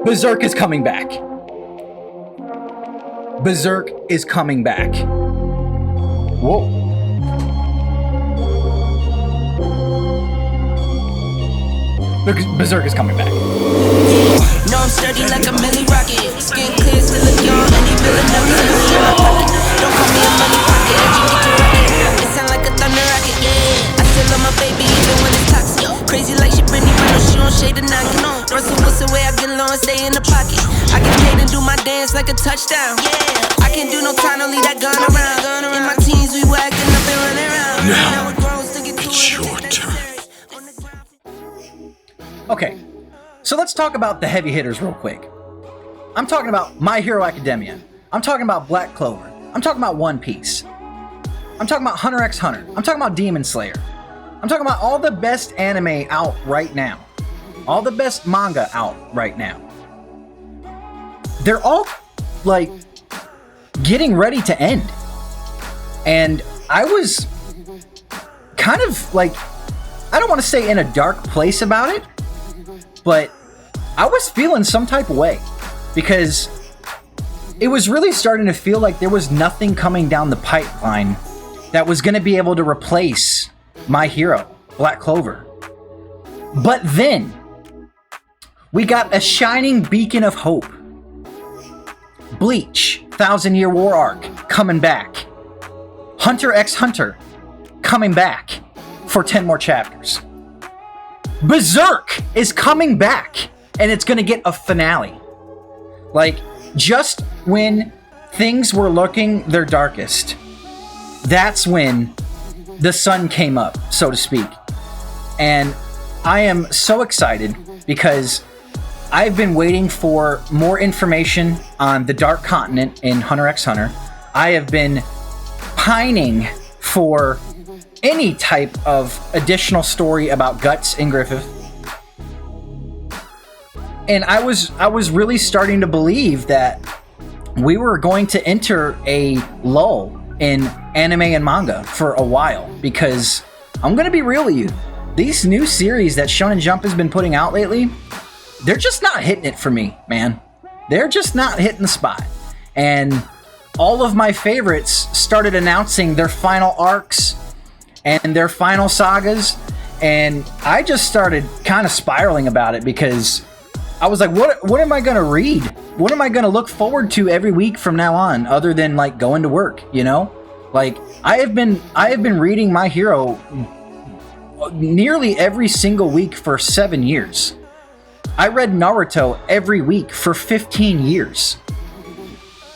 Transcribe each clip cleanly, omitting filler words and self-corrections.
Berserk is coming back. Berserk is coming back. Whoa. Berserk is coming back. No, I'm sturdy like a milli rocket. Skin clear, still look young. Any villain never see my pocket. Don't call me a money pocket. You get your rocket. It sound like a thunder rocket, yeah. I still love my baby even when it's toxic. Crazy like she Britney, but no, she don't shade the knocking on. Thrust and whistle way I get low and stay in the pocket. I get paid and do my dance like a touchdown. Yeah, I can't do no time, don't leave that gun around. In my teens, we were acting up and running around. Now, it's your turn. Okay, so let's talk about the heavy hitters real quick. I'm talking about My Hero Academia. I'm talking about Black Clover. I'm talking about One Piece. I'm talking about Hunter x Hunter. I'm talking about Demon Slayer. I'm talking about all the best anime out right now. All the best manga out right now. They're all, like, getting ready to end. And I was kind of, like, I don't want to say in a dark place about it, but I was feeling some type of way because it was really starting to feel like there was nothing coming down the pipeline that was going to be able to replace My Hero, Black Clover. But then we got a shining beacon of hope. Bleach, Thousand Year War arc, coming back. Hunter x Hunter, coming back for 10 more chapters. Berserk is coming back, and it's going to get a finale. Like, just when things were looking their darkest, that's when the sun came up, so to speak. And I am so excited because I've been waiting for more information on the Dark Continent in Hunter x Hunter. I have been pining for any type of additional story about Guts and Griffith. And I was really starting to believe that we were going to enter a lull in anime and manga for a while, because I'm going to be real with you. These new series that Shonen Jump has been putting out lately, they're just not hitting it for me, man. They're just not hitting the spot. And all of my favorites started announcing their final arcs and their final sagas, and I just started kind of spiraling about it because I was like, what am I going to read? What am I going to look forward to every week from now on, other than like going to work, you know? Like, I have been reading My Hero nearly every single week for 7 years. I read Naruto every week for 15 years.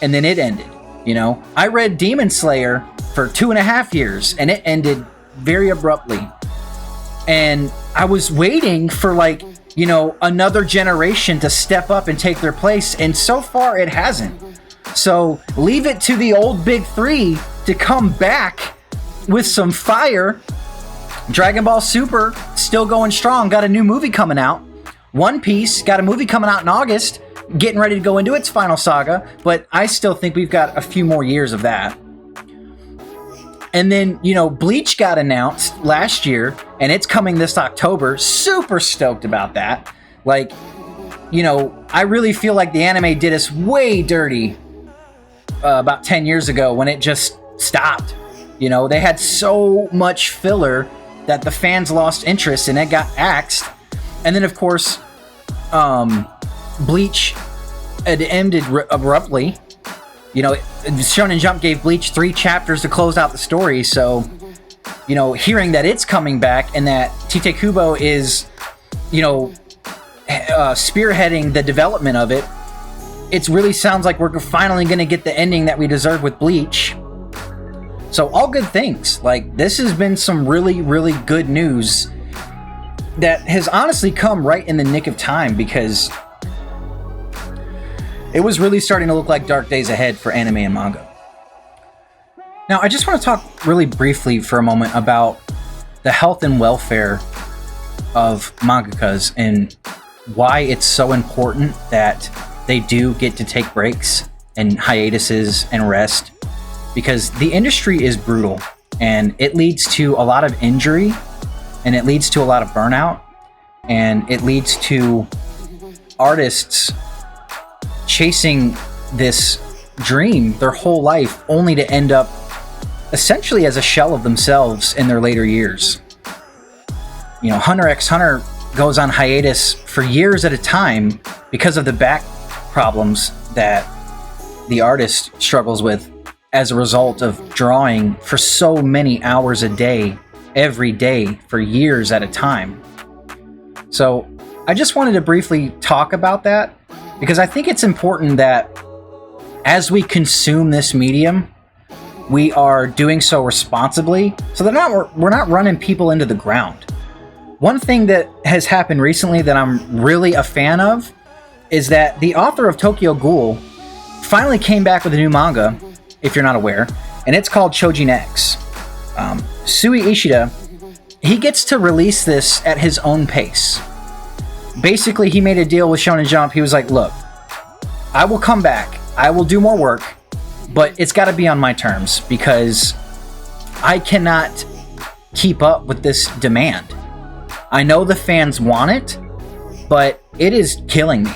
And then it ended, you know? I read Demon Slayer for 2.5 years, and it ended very abruptly. And I was waiting for, like, you know, another generation to step up and take their place, and so far it hasn't. So leave it to the old big three to come back with some fire. Dragon Ball Super still going strong, got a new movie coming out. One Piece got a movie coming out in August, getting ready to go into its final saga, but I still think we've got a few more years of that. And then, you know, Bleach got announced last year, and it's coming this October. Super stoked about that. Like, you know, I really feel like the anime did us way dirty about 10 years ago when it just stopped. You know, they had so much filler that the fans lost interest, and it got axed. And then, of course, Bleach had ended abruptly. You know, Shonen Jump gave Bleach 3 chapters to close out the story, so, you know, hearing that it's coming back and that Tite Kubo is, you know, spearheading the development of it, it really sounds like we're finally going to get the ending that we deserve with Bleach. So, all good things. Like, this has been some really, really good news that has honestly come right in the nick of time, because it was really starting to look like dark days ahead for anime and manga. Now, I just want to talk really briefly for a moment about the health and welfare of mangakas and why it's so important that they do get to take breaks and hiatuses and rest, because the industry is brutal and it leads to a lot of injury, and it leads to a lot of burnout, and it leads to artists chasing this dream their whole life, only to end up essentially as a shell of themselves in their later years. You know, Hunter x Hunter goes on hiatus for years at a time because of the back problems that the artist struggles with as a result of drawing for so many hours a day, every day, for years at a time. So I just wanted to briefly talk about that, because I think it's important that as we consume this medium, we are doing so responsibly, so that we're not running people into the ground. One thing that has happened recently that I'm really a fan of is that the author of Tokyo Ghoul finally came back with a new manga, if you're not aware, and it's called Chojin X. Sui Ishida, he gets to release this at his own pace. Basically, he made a deal with Shonen Jump. He was like, look, I will come back, I will do more work, but it's got to be on my terms, because I cannot keep up with this demand. I know the fans want it, but it is killing me.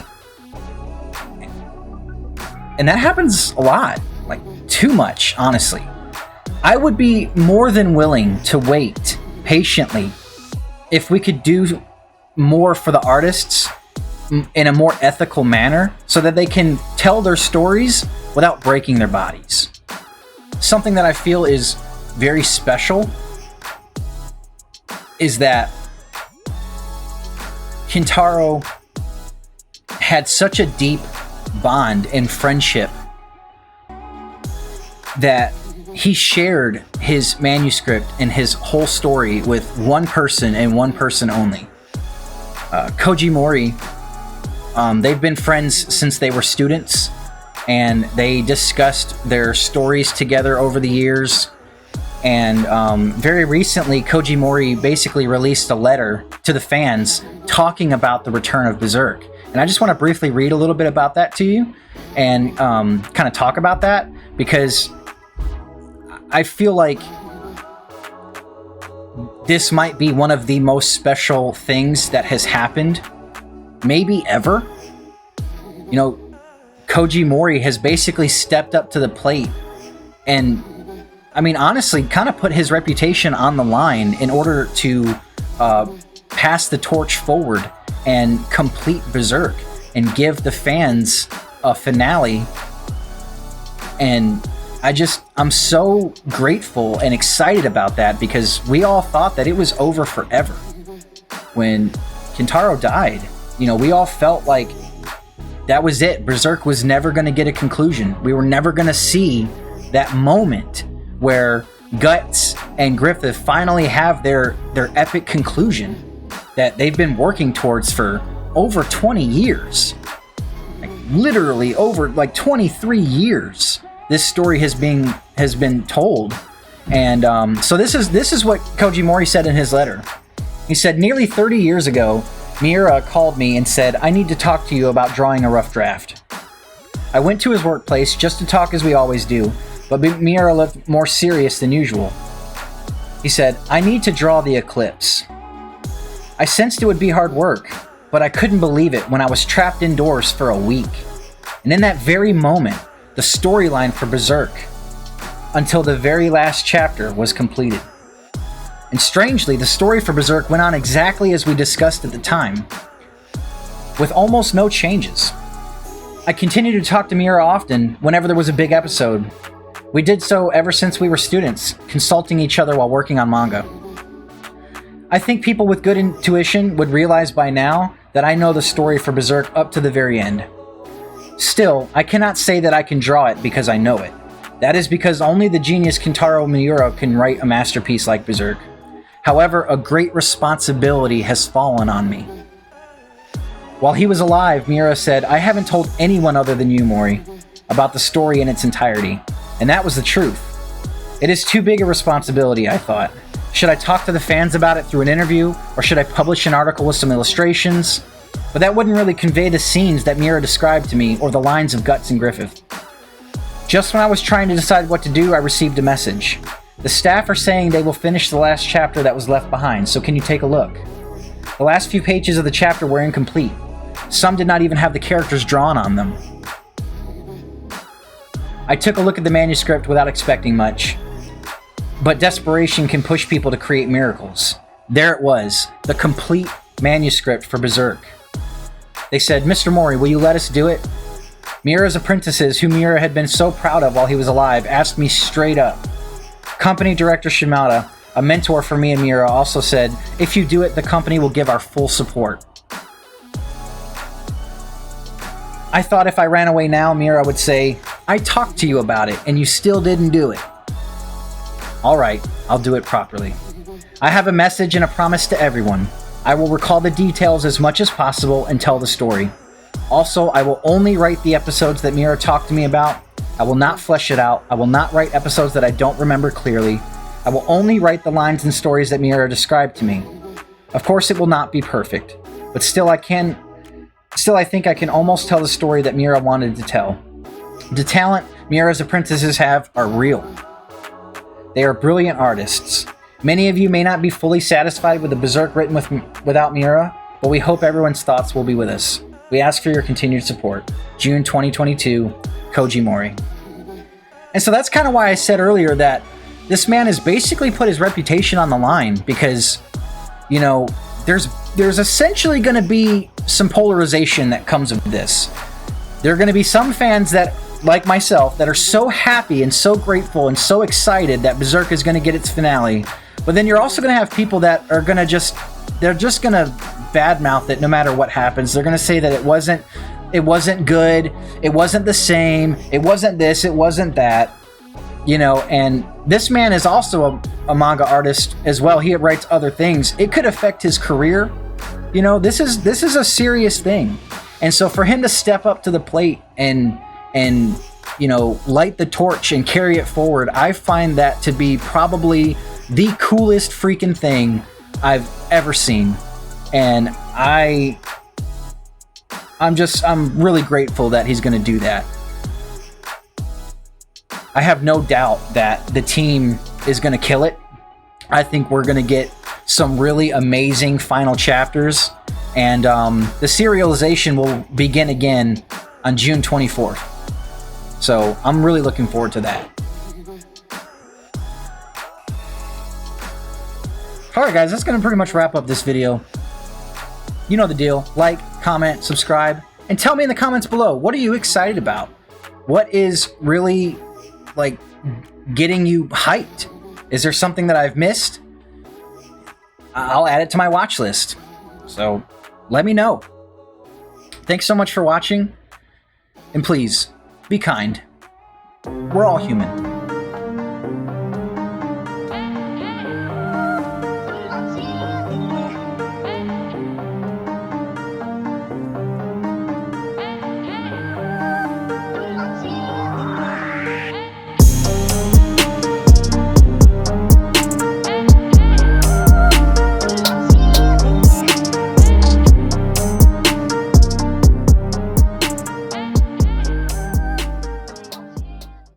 And that happens a lot, like too much, honestly. I would be more than willing to wait patiently if we could do more for the artists in a more ethical manner, so that they can tell their stories without breaking their bodies. Something that I feel is very special is that Kintaro had such a deep bond and friendship that he shared his manuscript and his whole story with one person and one person only. Koji Mori, they've been friends since they were students, and they discussed their stories together over the years. And very recently, Koji Mori basically released a letter to the fans talking about the return of Berserk. And I just want to briefly read a little bit about that to you and kind of talk about that, because I feel like this might be one of the most special things that has happened, maybe ever. You know, Koji Mori has basically stepped up to the plate and, I mean, honestly, kind of put his reputation on the line in order to pass the torch forward and complete Berserk and give the fans a finale. And I'm so grateful and excited about that, because we all thought that it was over forever. When Kintaro died, you know, we all felt like that was it. Berserk was never going to get a conclusion. We were never going to see that moment where Guts and Griffith finally have their epic conclusion that they've been working towards for over 20 years. Like, literally over like 23 years. This story has been told. And so this is what Koji Mori said in his letter. He said, nearly 30 years ago, Miura called me and said, I need to talk to you about drawing a rough draft. I went to his workplace just to talk as we always do, but Miura looked more serious than usual. He said, I need to draw the eclipse. I sensed it would be hard work, but I couldn't believe it when I was trapped indoors for a week. And in that very moment, the storyline for Berserk, until the very last chapter, was completed. And strangely, the story for Berserk went on exactly as we discussed at the time, with almost no changes. I continued to talk to Miura often whenever there was a big episode. We did so ever since we were students, consulting each other while working on manga. I think people with good intuition would realize by now that I know the story for Berserk up to the very end. Still, I cannot say that I can draw it because I know it. That is because only the genius Kintaro Miura can write a masterpiece like Berserk. However, a great responsibility has fallen on me. While he was alive, Miura said, I haven't told anyone other than you, Mori, about the story in its entirety. And that was the truth. It is too big a responsibility, I thought. Should I talk to the fans about it through an interview, or should I publish an article with some illustrations? But that wouldn't really convey the scenes that Miura described to me, or the lines of Guts and Griffith. Just when I was trying to decide what to do, I received a message. The staff are saying they will finish the last chapter that was left behind, so can you take a look? The last few pages of the chapter were incomplete. Some did not even have the characters drawn on them. I took a look at the manuscript without expecting much. But desperation can push people to create miracles. There it was, the complete manuscript for Berserk. They said, Mr. Mori, will you let us do it? Miura's apprentices, who Miura had been so proud of while he was alive, asked me straight up. Company director Shimada, a mentor for me and Miura, also said, if you do it, the company will give our full support. I thought if I ran away now, Miura would say, I talked to you about it, and you still didn't do it. Alright, I'll do it properly. I have a message and a promise to everyone. I will recall the details as much as possible and tell the story. Also, I will only write the episodes that Miura talked to me about. I will not flesh it out. I will not write episodes that I don't remember clearly. I will only write the lines and stories that Miura described to me. Of course, it will not be perfect, but still I think I can almost tell the story that Miura wanted to tell. The talent Miura's apprentices have are real. They are brilliant artists. Many of you may not be fully satisfied with the Berserk written without Miura, but we hope everyone's thoughts will be with us. We ask for your continued support. June 2022, Koji Mori. And so that's kind of why I said earlier that this man has basically put his reputation on the line because, you know, there's essentially going to be some polarization that comes of this. There are going to be some fans that, like myself, that are so happy and so grateful and so excited that Berserk is going to get its finale. But then you're also going to have people that are going to they're just going to badmouth it no matter what happens. They're going to say that it wasn't good, it wasn't the same, it wasn't this, it wasn't that. You know, and this man is also a manga artist as well. He writes other things. It could affect his career. You know, this is a serious thing. And so for him to step up to the plate and you know, light the torch and carry it forward, I find that to be probably the coolest freaking thing I've ever seen. And I'm really grateful that he's going to do that. I have no doubt that the team is going to kill it. I think we're going to get some really amazing final chapters, and the serialization will begin again on June 24th. So I'm really looking forward to that. Alright guys, that's going to pretty much wrap up this video. You know the deal. Like, comment, subscribe, and tell me in the comments below, what are you excited about? What is really, like, getting you hyped? Is there something that I've missed? I'll add it to my watch list. So, let me know. Thanks so much for watching. And please, be kind. We're all human.